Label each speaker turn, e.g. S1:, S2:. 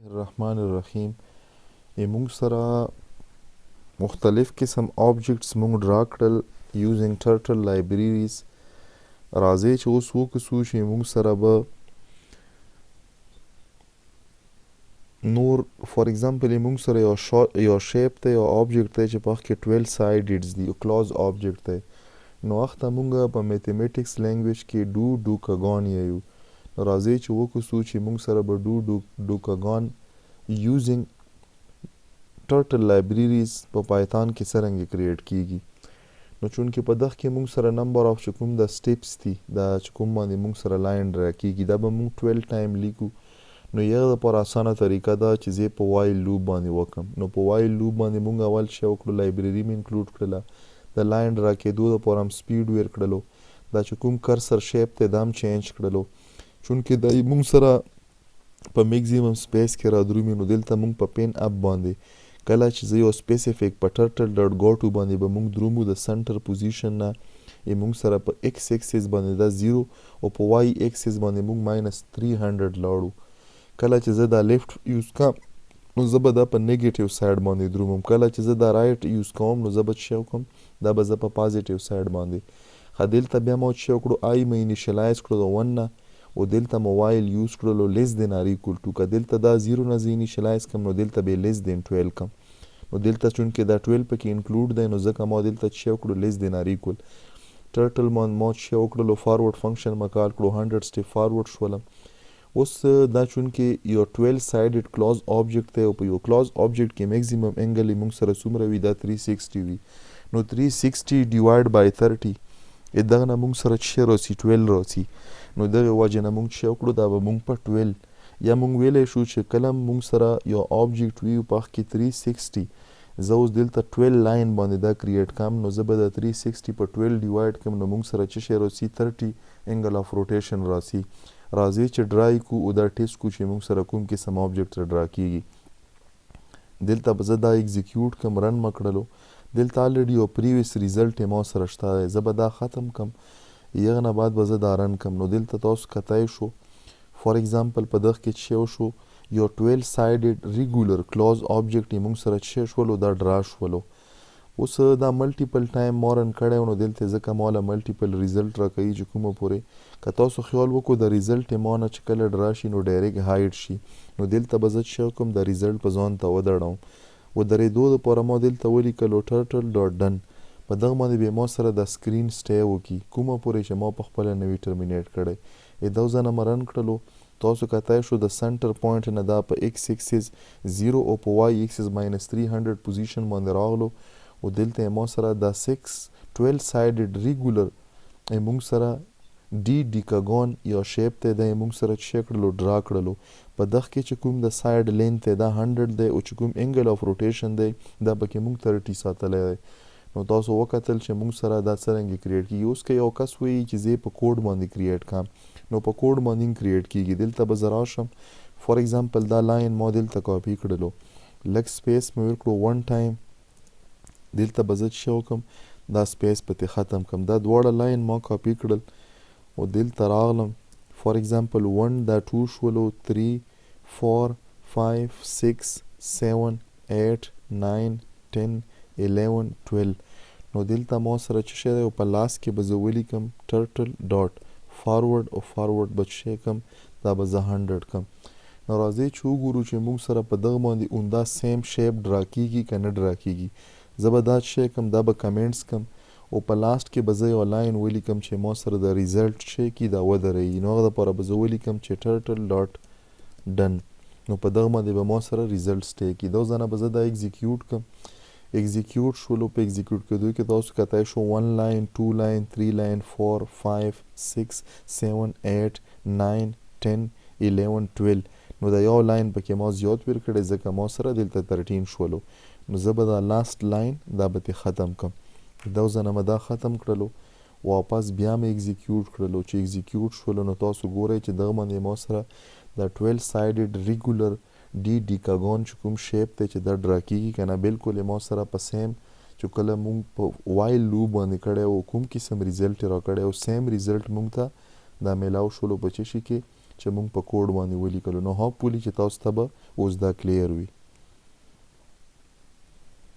S1: الرحمن الرحیم موږ سره مختلف قسم آبجیکټس موږ ډرا کړل یوزینګ ټرټل لایبریریز. راځئ چې اوس وکړو چې موږ سره به نور فار ایگزامپل موږ سره یو شیپ دی، یو آبجیکټ دی چې په هغه کې 12 سایډډز دي، یو کلوز آبجیکټ دی. نو هغه ته موږ په میتھمیټکس لینګویج کې ډوکاګان یو. نو راځئ چې وکړو چې موږ سره به ډوکاګان یوزینګ ټرټل لایبریریز په پایتان کې څرنګه کریټ کیږي. نو چونکې په دغه کې موږ سره نمبر آف چې کوم د سټیپس دي، دا چې کوم باندې موږ سره لاین ډرا کیږي، دا به موږ 12 ټایم لیکو. نو یغه لپاره اسانه طریقه ده چې زه په وایل لوپ باندې وکم. نو په وایل لوپ باندې موږ اول شی وکړو، لایبرری مې انکلود کړله، د لاین ډرا کېدو لپاره هم سپیډ ور کړلو، دا چې کوم کرسر شیپ ته دا هم چینج کړلو. چونکې دا موږ سره په میکزیمم سپیس کې را درومي، نو دلته موږ په پین اپ باندې کله چې زه یو سپیسیفیک په ټرټل ډاټ ګوټو باندې به موږ درومو د سنټر پوزیشن نه موږ سره په ایکس اکسس باندې دا 0 او په وای اکسس باندې موږ -300 لاړو. کله چې زه دا لیفت یوز کوم نو زه به دا په نیگیټیو سایډ باندې درومم، کله چې زه دا رایټ یوز کوم نو زه به څه وکړم، دا به زه په پازیټیو سایډ باندې. ښه دلته بیا ما څه وکړو، آی مې انیشلایز کړو د 1 نه او دلته موبایل یوز کړلو لیس دین آر ایکول ټو. که دلته دا 0 نه زه انیشلایز کړم نو دلته به لیس دین 12 کړم. نو دلته چونکې دا 12 پکې انکلود دی نو ځکه ما دلته څه وکړو، لیس دین آر ایکول ټرټل ما څه وکړلو، فارورډ فنکشن ما کال کړو، 100 سټیپ فارورډ شولم. اوس دا چونکې یو 12 سایډډ کلوز آبجیکټ دی او په یو کلوز آبجیکټ کې میکزیمم انګل موږ سره څومره وي، دا 360 وي. نو 360 ډیوایډ بای 30 دغه نه موږ سره څه راسي، 12 راسي. نو دغه وجه نه موږ څه وکړو، دا به موږ په 12 یا موږ ویلی شو چې کله موږ سره یو آبجیکټ وي په هغه کې 360، زه اوس دلته 12 لاین باندې دا کریټ کم، نو زه به د 360 په 12 ډیوایډ کم، نو موږ سره څه شی راسي، 30 انګل آف روټیشن راسي. راځئ چې ډرای کو او دا ټیسټ کو چې موږ سره کوم قسم آبجیکټ ډرا کیږي. دلته به زه دا ایگزیکیوټ کم، رن مې کړلو، دلته الریډي یو پریویس ریزلټ ما سره شته دی، زه به دا ختم کم، یغه نه بعد به زه دا رن کم. نو دلته تاسو کتای شو فار ایگزامپل په دغه کې څه وشو، یو 12 سایډډ ریګولر کلوز آبجیکټ موږ سره څه شولو، دا ډرا شولو. اوس دا ملټیپل ټایم ما رن کړی نو دلته ځکه ماله ملټیپل ریزلټ راکوي چې کومه پورې که تاسو خیال وکړو د ریزلټ ما نه چې کله ډرا شي نو ډایرکټ هایډ شي. نو دلته به زه څه وکړم، د ریزلټ په ځان ته ودرړم. ودرېدو دپاره ما دلته ولیکلو ټرټل ډاټ ډن، په دغه باندې به ما سره د سکرین سټی وکړي کومه پورې چې ما په خپله نوي ټرمینیټ کړی. دا ځنه مې رن کړلو، تاسو کتای شو د سنټر پوینټ نه دا په ایکس اکسس 0 او په وای اکسس -300 پوزیشن باندې راغلو او دلته ما سره دا 12 سایډډ ریګولر موږ سره ډیکاګون یو شیپ ته دی موږ سره څه کړلو، ډرا کړلو. په دغه کې چې کوم د سایډ لینث دی دا 100 دی او چې کوم انګل آف روټیشن دی دا پکې موږ 30 ساتلی دی. نو تاسو وکتل چې موږ سره دا څرنګه کریټ کیږي. اوس که یو کس وایي چې زه په کوډ باندې کریټ کړم نو په کوډ باندې کریټ کیږي. دلته به زه راشم، فار ایگزامپل دا لاین ما دلته کاپي کړلو، لږ سپیس مې ورکړو 1 ټایم، دلته به زه څه وکړم، دا سپیس پکې ختم کړم، دا دواړه لاین ما کاپي کړل او دلته راغلم، فار ایگزامپل 1 دا 2 شولو، 3 4 5 6 7 8 9 10 11 12. نو دلته ما سره څه شی دی او په لاس کې به زه ولیکم ټرټل ډاټ فارورډ او فارورډ به څه کم، دا به زه 100 کم. نو راځئ چې وګورو چې موږ سره په دغه باندې اوندا سیم شیپ ډرا کیږي که نه ډرا کیږي. زه به دا څه کم، دا به کمنټس کم او په لاست کې به زه یو لاین ولیکم چې ما سره د ریزلټ څه کی دا ودرېږي. نو هغه دپاره به زه ولیکم چې ټرټل ډاټ ډن، نو په دغه باندې به ما سره ریزلټ سټی کی. دا ځنه به زه دا ایگزیکیوټ کم، ایگزیکیوټ شولو. په ایگزیکیوټ کېدو کې تاسو کتای شو 1 لاین 2 لاین 3 لاین 4 5 6 7 8 9 10 11 12. نو دا یو لاین پکې ما زیات ورکړی ځکه ما سره دلته 13 شولو. نو زه به دا لاست لاین دا به ختم کم. دا ځنه مې دا ختم کړلو، واپس بیا مې ایگزیکیوټ کړلو. چې ایگزیکیوټ شولو نو تاسو ګورئ چې دغه باندې ما سره دا 12 سایډډ ریګولر ډیکاګون چې کوم شیپ دی چې دا ډرا کیږي که نه، بلکل ما سره په سیم چې کله موږ په وایل لوپ باندې کړی او کوم قسم ریزلټ یې راکړی او سیم ریزلټ موږ ته دا میلاو شولو په څه شي کې، چې موږ په کوډ باندې ولیکلو نو هوپفولي چې تاسو ته به اوس دا کلیر وي